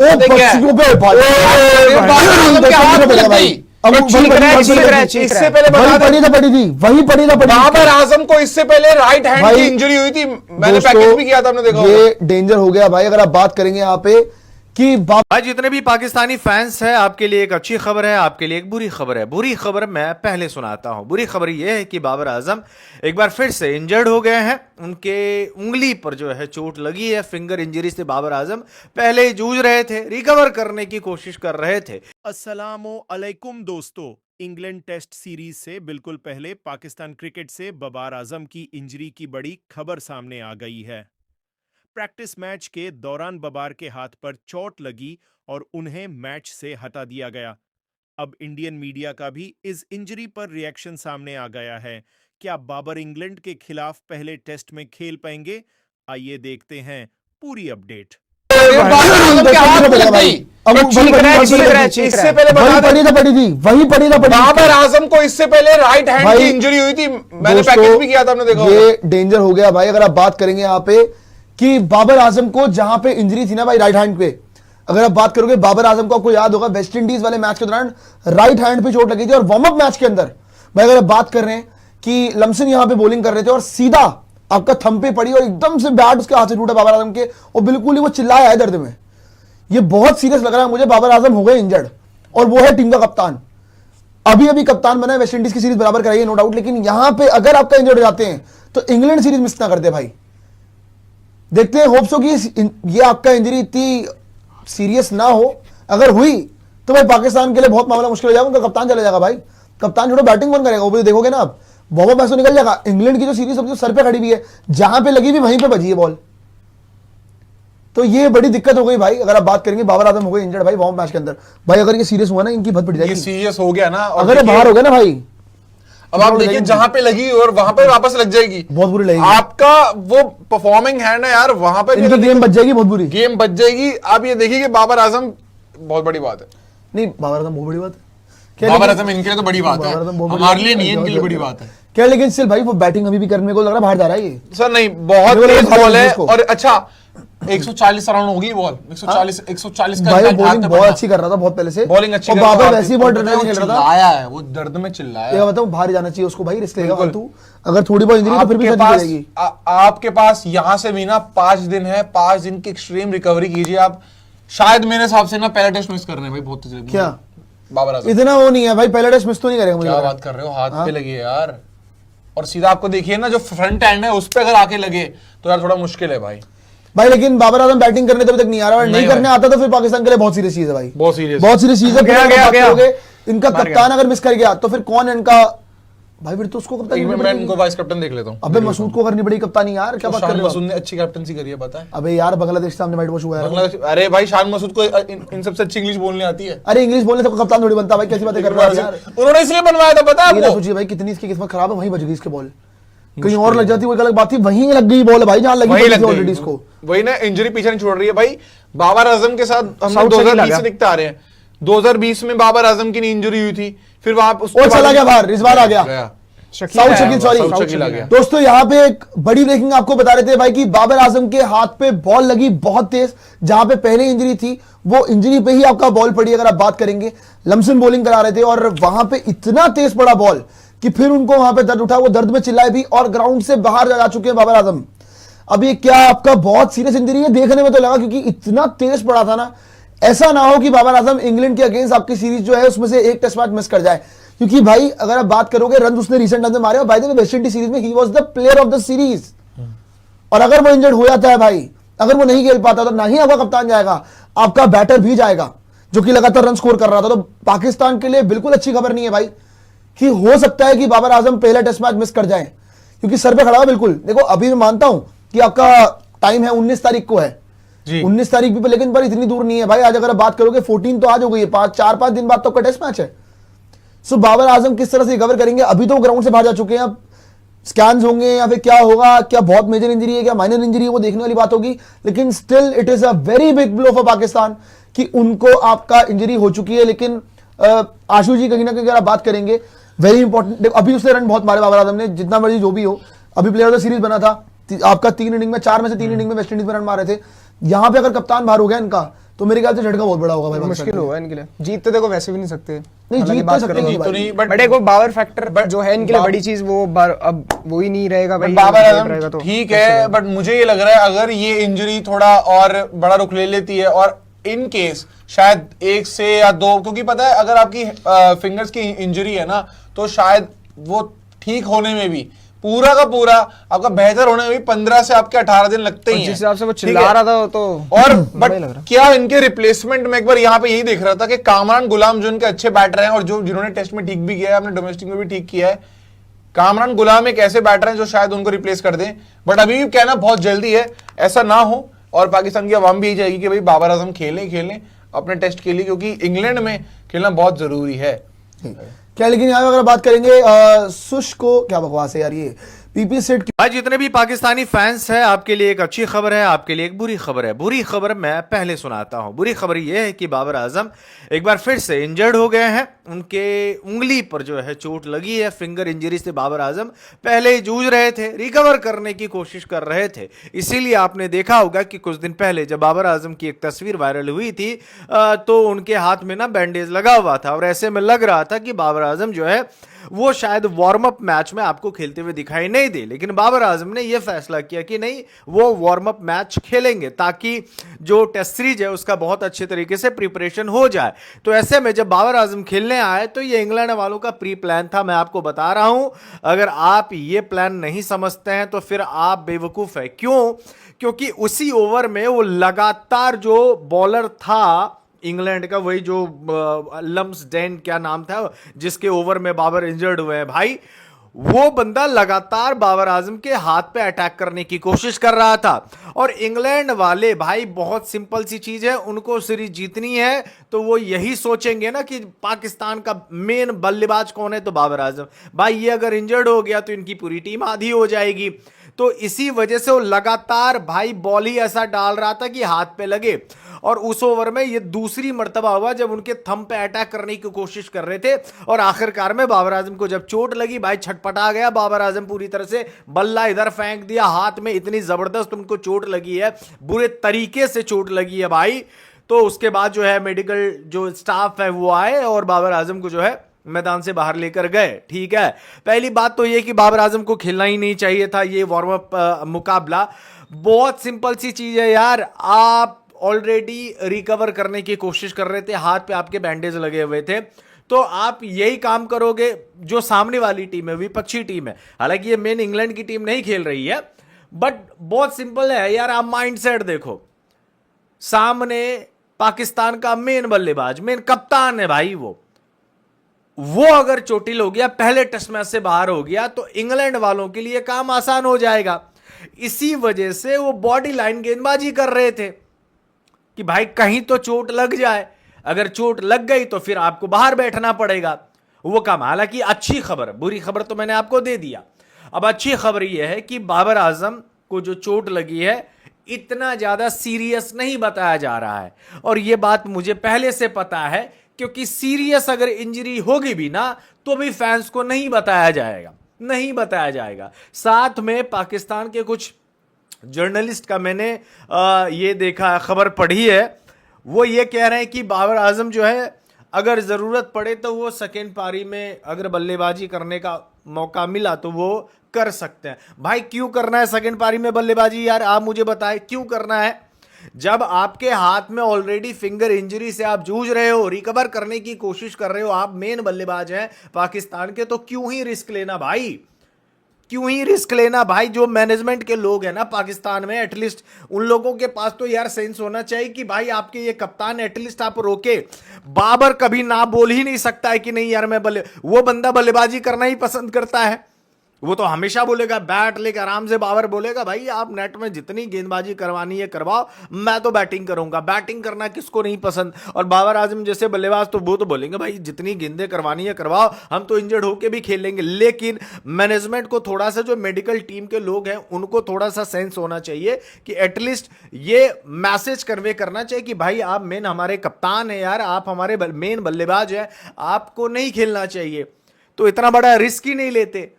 ओ बच्चियों पे इससे पहले वही पड़ी था बाबर आजम को इससे पहले राइट हैंड की इंजरी हुई थी, मैंने पैकेज भी किया था, आपने देखा ये डेंजर हो गया भाई। अगर आप बात करेंगे यहाँ पे कि भाई जितने भी पाकिस्तानी फैंस हैं, आपके लिए एक अच्छी खबर है, आपके लिए एक बुरी खबर है। बुरी खबर मैं पहले सुनाता हूं। बुरी खबर यह है कि बाबर आजम एक बार फिर से इंजर्ड हो गए हैं। उनके उंगली पर जो है चोट लगी है। फिंगर इंजरी से बाबर आजम पहले ही जूझ रहे थे, रिकवर करने की कोशिश कर रहे थे। अस्सलामु अलैकुम दोस्तों, इंग्लैंड टेस्ट सीरीज से बिल्कुल पहले पाकिस्तान क्रिकेट से बाबर आजम की इंजरी की बड़ी खबर सामने आ गई है। प्रैक्टिस मैच के दौरान बाबर के हाथ पर चोट लगी और उन्हें मैच से हटा दिया गया। अब इंडियन मीडिया का भी इस इंजरी पर रिएक्शन सामने आ गया है। क्या बाबर इंग्लैंड के खिलाफ पहले टेस्ट में खेल पाएंगे? आइए देखते हैं पूरी अपडेट। इससे पहले वही पड़ी था बाबर आजम को इससे पहले राइट हैंड की इंजरी हुई थी, मैंने पैकेज भी किया था, आपने देखा ये डेंजर हो गया भाई। अगर आप बात करेंगे यहाँ पे कि बाबर आजम को जहां पे इंजरी थी ना भाई राइट हैंड पे, अगर आप बात करोगे बाबर आजम को, आपको याद होगा वेस्ट इंडीज वाले मैच के दौरान राइट हैंड पे चोट लगी थी और वार्म अप मैच के अंदर भाई अगर आप बात कर रहे हैं कि लमसन यहां पे बॉलिंग कर रहे थे और सीधा आपका थंब पे पड़ी और एकदम से बैट उसके हाथ से टूटा बाबर आजम के और बिल्कुल ही वो चिल्लाया है दर्द में। ये बहुत सीरियस लग रहा है मुझे। बाबर आजम हो गए इंजर्ड और वो है टीम का कप्तान। अभी कप्तान बना है, वेस्ट इंडीज की सीरीज बराबर कराई है नो डाउट, लेकिन यहां पे अगर आपका इंजर्ड हो जाते हैं तो इंग्लैंड सीरीज मिस ना करते भाई। देखते हैं, होप्स हो कि ये आपका इंजरी इतनी सीरियस ना हो। अगर हुई तो भाई पाकिस्तान के लिए बहुत मामला मुश्किल हो जाएगा। उनका कप्तान चला जाएगा भाई। कप्तान छोड़ो बैटिंग कौन करेगा, वो भी देखोगे ना आप, बॉबो पैसो निकल जाएगा। इंग्लैंड की जो सीरीज सबसे सर पे खड़ी हुई है, जहां पे लगी भी वहीं पे बजी है बॉल, तो ये बड़ी दिक्कत हो गई भाई। अगर आप बात करेंगे बाबर आजम हो गए इंजर्ड भाई वार्म मैच के अंदर भाई। अगर ये सीरियस हुआ ना, इनकी बहुत बड़ी जाएगी। सीरियस हो गया ना, अगर ये बाहर हो गया ना भाई, अब आप देखिए जहां पे लगी और वहां पे वापस लग जाएगी, बहुत बुरी लगेगी। आपका वो परफॉर्मिंग है ना यार, वहां पे इनकी गेम बच जाएगी, बहुत बुरी गेम बच जाएगी। आप ये देखिए कि बाबर आजम बहुत बड़ी बात है। नहीं, बाबर आजम बहुत बड़ी बात है। बाबर आजम इनके लिए तो बड़ी बात है, हमारे लिए नहीं, इनके लिए बड़ी बात है क्या। लेकिन स्टिल भाई वो बैटिंग अभी भी करने को लग रहा है बाहर जा रहा है ये सर। नहीं, बहुत तेज बॉल है और अच्छा 140 रन होगी बॉल, 140 का भाई। बॉलिंग बहुत अच्छी कर रहा था बहुत पहले से, बॉलिंग अच्छी और बाबर वैसी बॉल डरने खेल रहा था। आया है वो दर्द में चिल्लाया। ये बताऊं, बाहर जाना चाहिए उसको भाई, रिस्क लेगा तू। अगर थोड़ी बहुत इंजरी तो फिर भी सच जाएगी। आपके पास यहां से भी ना 5 दिन है, 5 दिन की एक्सट्रीम रिकवरी कीजिए आप। शायद मेरे हिसाब से ना पहला टेस्ट मिस कर रहे हैं भाई बहुत। क्या बाबर आजम इतना वो नहीं है भाई, पहला टेस्ट मिस तो नहीं करेगा मुझे। क्या बात कर रहे हो, हाथ पे लगी है यार। और सीधा आपको देखिए ना, जो फ्रंट एंड है उस पे अगर आके लगे तो यार थोड़ा मुश्किल है भाई। लेकिन बाबर आजम बैटिंग करने तो अभी तक नहीं आ रहा, नहीं करने आता तो फिर पाकिस्तान के लिए बहुत सीरियस चीज है भाई, बहुत सीरियस चीज है। गया। इनका कप्तान अगर मिस कर गया तो फिर कौन इनका भाई, फिर तो उसको कप्तान। मैं इनको वाइस कैप्टन देख लेता हूं। अबे मसूद को करनी पड़ी कप्तानी यार, क्या बात कर रहे हो। मसूद ने अच्छी कैप्टनसी करी है, पता है। अबे यार बांग्लादेश सामने वाइट वॉश हुआ है। अरे भाई शान मसूद को इन सबसे अच्छी इंग्लिश बोलने आती है। अरे इंग्लिश बोलने से कप्तान थोड़ी बनता भाई, कैसी बातें कर रहे हो यार। उन्होंने इसलिए बनवाया था, पता है। सोचिए भाई कितनी इसकी किस्मत खराब है, वहीं बच गई इसके बॉल। कहीं और लग जाती, वो अलग बात थी, वहीं लग गई बॉल भाई, जहां लगी ऑलरेडी इसको। वही ना, इंजरी पीछे नहीं छोड़ रही है भाई। बाबर आजम के साथ हम 2020 से दिखते आ रहे हैं। 2020 में बाबर आजम की इंजरी हुई थी, फिर वहां चला गया बाहर, रिजवान आ गया, साउथ शकील, सॉरी दोस्तों। यहाँ पे एक बड़ी ब्रेकिंग आपको बता रहे थे भाई कि बाबर आजम के हाथ पे बॉल लगी बहुत तेज, जहां पे पहले इंजरी थी वो इंजरी पे ही आपका बॉल पड़ी। अगर आप बात करेंगे, लमसन बॉलिंग करा रहे थे और वहां पे इतना तेज पड़ा बॉल कि फिर उनको वहां पे दर्द उठा, वो दर्द में चिल्लाए भी और ग्राउंड से बाहर जा चुके हैं बाबर आजम। अब ये क्या आपका बहुत सीरियस इंजरी है, देखने में तो लगा क्योंकि इतना तेज पड़ा था ना। ऐसा ना हो कि बाबर आजम इंग्लैंड के अगेंस्ट आपकी सीरीज जो है उसमें से एक टेस्ट मैच मिस कर जाए, क्योंकि भाई अगर आप बात करोगे रन उसने रिसेंट रन मारे, और भाई वेस्ट इंडीज सीरीज में he was the player of the series. और अगर वो इंजर्ड हो जाता है भाई, अगर वो नहीं खेल पाता तो ना ही आपका कप्तान जाएगा, आपका बैटर भी जाएगा जो कि लगातार रन स्कोर कर रहा था। तो पाकिस्तान के लिए बिल्कुल अच्छी खबर नहीं है भाई कि हो सकता है कि बाबर आजम पहला टेस्ट मैच मिस कर जाए, क्योंकि सर पे खड़ा है बिल्कुल। देखो अभी मैं मानता हूं कि आपका टाइम है 19 तारीख को है, 19 तारीख भी, लेकिन पर इतनी दूर नहीं है भाई। आज अगर आप बात करोगे 14 तो आज हो गई है, 4-5 दिन बाद तो आपका टेस्ट मैच है। सो बाबर आजम किस तरह से रिकवर करेंगे, अभी तो ग्राउंड से बाहर जा चुके हैं। अब स्कैन्स होंगे या फिर क्या होगा, क्या बहुत मेजर इंजरी है, क्या माइनर इंजरी है, वो देखने वाली बात होगी। लेकिन still it is a very big blow for Pakistan कि उनको आपका इंजरी हो चुकी है। लेकिन आशु जी कहीं ना कहीं अगर आप बात करेंगे, वेरी इंपॉर्टेंट, अभी उसने रन बहुत मारे बाबर आजम ने, जितना मर्जी जो भी हो। अभी प्लेयर ऑफ द सीरीज बना था आपका 3 इनिंग में, 4 में से 3 इनिंग में वेस्ट इंडीज में रन मारे थे। यहां पे अगर कप्तान बाहर हो गया इनका तो मेरे ख्याल से झटका बहुत बड़ा होगा भाई पाकिस्तान मुश्किल के लिए। होगा इनके लिए। जीत तो देखो वैसे भी नहीं सकते, नहीं जीत तो सकते नहीं तो भाई। नहीं, बट एक वो बाबर फैक्टर जो है इनके लिए बड़ी चीज, वो अब वो ही नहीं रहेगा भाई। बाबर रहेगा आजम तो ठीक है, बट मुझे ये लग रहा है अगर ये इंजरी थोड़ा और बड़ा रुख ले लेती है, और इन केस शायद 1 से या 2, क्योंकि पता है अगर आपकी फिंगर्स की इंजरी है ना, तो शायद वो ठीक होने में भी पूरा का पूरा आपका बेहतर होने में भी 15 से आपके 18 दिन लगते ही हैं। जिस हिसाब से वो ठीक चिल्ला है? रहा था तो और बड़ा ही लग रहा। बट क्या इनके रिप्लेसमेंट में एक बार यहाँ पे यही देख रहा था कि कामरान गुलाम जो इनके अच्छे बैटर हैं और जो जिन्होंने टेस्ट में ठीक भी किया है, अपने डोमेस्टिक में भी ठीक किया है, कामरान गुलाम एक ऐसे बैटर हैं जो शायद उनको रिप्लेस कर दें, बट अभी भी कहना बहुत जल्दी है, ऐसा ना हो। और पाकिस्तान की आवाम भी यही चाहेगी कि भाई बाबर आजम खेलें अपने टेस्ट के लिए, क्योंकि इंग्लैंड में खेलना बहुत जरूरी है। क्या लेकिन यहाँ पे अगर बात करेंगे सुश को, क्या बकवास है यार ये पीपी सेट भाई जितने भी पाकिस्तानी फैंस हैं, आपके लिए एक अच्छी खबर है, आपके लिए एक बुरी खबर है। बुरी खबर मैं पहले सुनाता हूं। बुरी खबर यह है कि बाबर आजम एक बार फिर से इंजर्ड हो गए हैं। उनके उंगली पर जो है चोट लगी है, फिंगर इंजरी से बाबर आजम पहले ही जूझ रहे थे, रिकवर करने की कोशिश कर रहे थे। इसीलिए आपने देखा होगा कि कुछ दिन पहले जब बाबर आजम की एक तस्वीर वायरल हुई थी तो उनके हाथ में ना बैंडेज लगा हुआ था, और ऐसे में लग रहा था कि बाबर आजम जो है वो शायद वार्म अप मैच में आपको खेलते हुए दिखाई नहीं दे। लेकिन बाबर आजम ने यह फैसला किया कि नहीं, वो वार्म अप मैच खेलेंगे ताकि जो टेस्ट सीरीज है उसका बहुत अच्छे तरीके से प्रिपरेशन हो जाए। तो ऐसे में जब बाबर आजम खेलने आए तो ये इंग्लैंड वालों का प्री प्लान था। मैं आपको बता रहा हूं, अगर आप ये प्लान नहीं समझते हैं तो फिर आप बेवकूफ है। क्यों? क्योंकि उसी ओवर में वो लगातार जो बॉलर था इंग्लैंड का, वही जो लम्सडेन क्या नाम था जिसके ओवर में बाबर इंजर्ड हुए हैं भाई, वो बंदा लगातार बाबर आजम के हाथ पे अटैक करने की कोशिश कर रहा था। और इंग्लैंड वाले भाई बहुत सिंपल सी चीज है, उनको सीरीज जीतनी है तो वो यही सोचेंगे ना कि पाकिस्तान का मेन बल्लेबाज कौन है, तो बाबर आजम। भाई ये अगर इंजर्ड हो गया तो इनकी पूरी टीम आधी हो जाएगी। तो इसी वजह से वो लगातार भाई बॉल ही ऐसा डाल रहा था कि हाथ पे लगे। और उस ओवर में ये दूसरी मर्तबा हुआ जब उनके थंब पे अटैक करने की कोशिश कर रहे थे, और आखिरकार में बाबर आजम को जब चोट लगी भाई छटपटा गया बाबर आजम पूरी तरह से, बल्ला इधर फेंक दिया, हाथ में इतनी जबरदस्त उनको चोट लगी है, बुरे तरीके से चोट लगी है भाई। तो उसके बाद जो है मेडिकल जो स्टाफ है वो आए और बाबर आजम को जो है मैदान से बाहर लेकर गए। ठीक है, पहली बात तो यह कि बाबर आजम को खेलना ही नहीं चाहिए था ये वार्म अप मुकाबला। बहुत सिंपल सी चीज है यार, आप ऑलरेडी रिकवर करने की कोशिश कर रहे थे, हाथ पे आपके बैंडेज लगे हुए थे, तो आप यही काम करोगे जो सामने वाली टीम है, विपक्षी टीम है। हालांकि ये मेन इंग्लैंड की टीम नहीं खेल रही है, बट बहुत सिंपल है यार, आप माइंडसेट देखो। सामने पाकिस्तान का मेन बल्लेबाज, मेन कप्तान है भाई, वो अगर चोटिल हो गया, पहले टेस्ट मैच से बाहर हो गया, तो इंग्लैंड वालों के लिए काम आसान हो जाएगा। इसी वजह से वो बॉडी लाइन गेंदबाजी कर रहे थे कि भाई कहीं तो चोट लग जाए, अगर चोट लग गई तो फिर आपको बाहर बैठना पड़ेगा, वो काम। हालांकि अच्छी खबर, बुरी खबर तो मैंने आपको दे दिया। अब अच्छी खबर यह है कि बाबर आजम को जो चोट लगी है इतना ज्यादा सीरियस नहीं बताया जा रहा है, और यह बात मुझे पहले से पता है, क्योंकि सीरियस अगर इंजरी होगी भी ना तो भी फैंस को नहीं बताया जाएगा। साथ में पाकिस्तान के कुछ जर्नलिस्ट का मैंने ये देखा, खबर पढ़ी है, वो ये कह रहे हैं कि बाबर आजम जो है अगर जरूरत पड़े तो वो सेकेंड पारी में अगर बल्लेबाजी करने का मौका मिला तो वो कर सकते हैं। भाई क्यों करना है सेकेंड पारी में बल्लेबाजी यार, आप मुझे बताएं क्यों करना है? जब आपके हाथ में ऑलरेडी फिंगर इंजरी से आप जूझ रहे हो, रिकवर करने की कोशिश कर रहे हो, आप मेन बल्लेबाज हैं पाकिस्तान के, तो क्यों ही रिस्क लेना भाई? जो मैनेजमेंट के लोग हैं ना पाकिस्तान में, एटलीस्ट उन लोगों के पास तो यार सेंस होना चाहिए कि भाई आपके ये कप्तान, एटलीस्ट आप रोके। बाबर कभी ना बोल ही नहीं सकता है कि नहीं यार मैं वो बंदा बल्लेबाजी करना ही पसंद करता है, वो तो हमेशा बोलेगा, बैट लेकर आराम से बाबर बोलेगा भाई आप नेट में जितनी गेंदबाजी करवानी है करवाओ, मैं तो बैटिंग करूंगा। बैटिंग करना किसको नहीं पसंद? और बाबर आजम जैसे बल्लेबाज तो वो तो बोलेंगे भाई जितनी गेंदें करवानी है करवाओ, हम तो इंजर्ड होके भी खेल लेंगे। लेकिन मैनेजमेंट को थोड़ा सा, जो मेडिकल टीम के लोग हैं उनको थोड़ा सा सेंस होना चाहिए कि एटलीस्ट ये मैसेज कन्वे करना चाहिए कि भाई आप मेन हमारे कप्तान है यार, आप हमारे मेन बल्लेबाज हैं, आपको नहीं खेलना चाहिए। तो इतना बड़ा रिस्क ही नहीं लेते।